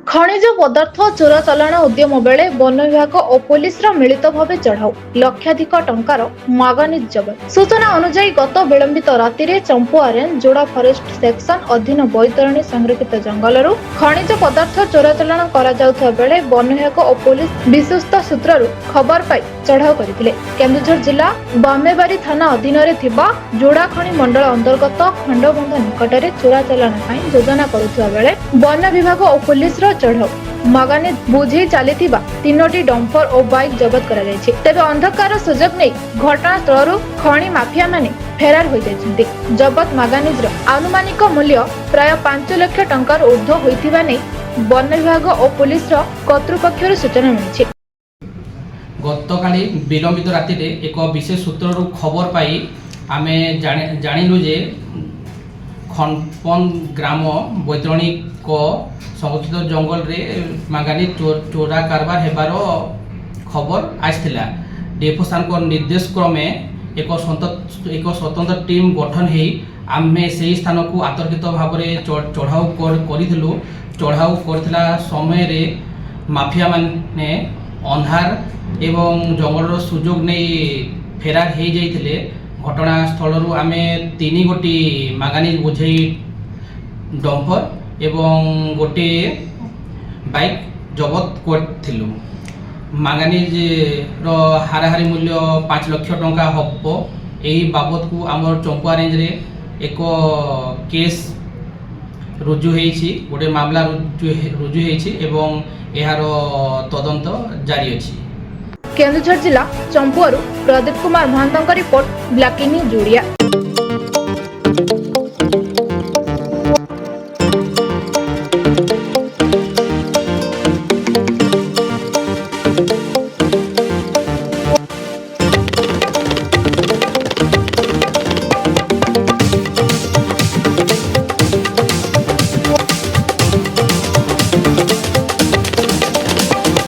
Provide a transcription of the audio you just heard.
खनिज पदार्थ चोराचालाण उद्यम बेले वन विभाग और पुलिस मिलित भाव चढ़ाऊ लक्षाधिक टंकार मागानी जबत। सूचना अनुसार गत विलंबित राति चंपुआ रेंज जोड़ा फॉरेस्ट सेक्शन अधीन बैतरणी संरक्षित जंगल खनिज पदार्थ चोराचालाण बेले वन विभाग और पुलिस विश्वस्त सूत्र खबर पाई चढ़ाऊ करथिले। केन्दुझर जिला बामेबारी थाना अधीन जोड़ा खनि मंडल अंतर्गत खंडबंध निकट में चोराचालाण योजना करुवा बेले वन विभाग और पुलिस चढ़ाऊ मागानी बुझे चली तीनोटी डंपर और बाइक जबत कर तेज अंधकार सुजोग नहीं घटनास्थल खनि माफिया माने फेरार हो जाइछन्ति। जबत मागानीज आनुमानिक मूल्य प्राय 5 लाख टंकार ऊर्ध्व होइथिबा नै वन विभाग और पुलिस कर्तृपक्षर सूचना मिली। गतकाली विलंबित राति एक विशेष सूत्र खबर पाई आमे जानिलु जे खनपन ग्राम बैतरणी को संरक्षित जंगल रे मागानी चोरा कारबार हेबार खबर आसथिला। डेफोसान को निर्देश क्रमे एक स्वतंत्र टीम गठन हेई आमे से स्थान को आतर्कित भाव में चढ़ाऊ करिथिलु। चढ़ाऊ करथिला समय रे माफिया माने अंधार एवं जंगल सुजोग नहीं फेरार हो जाइथिले। घटनास्थल आमे 3 गोटी मागानी बुझे डंपर एवं गोटे बाइक जबत करथिलु। मागानीज हाराहारी मूल्य 5 लाख टंका हब। यही बाबद को आमर चंपुआ रेंज रे एक केस रुजु होईछि, गोटे मामला रुजु होईछि एवं यार तदंत जारी अछि। केन्दुझर जिला चंपुआरू प्रदीप कुमार महांतଙ୍କ रिपोर्ट ब्लैक न्यूज जोड़िया।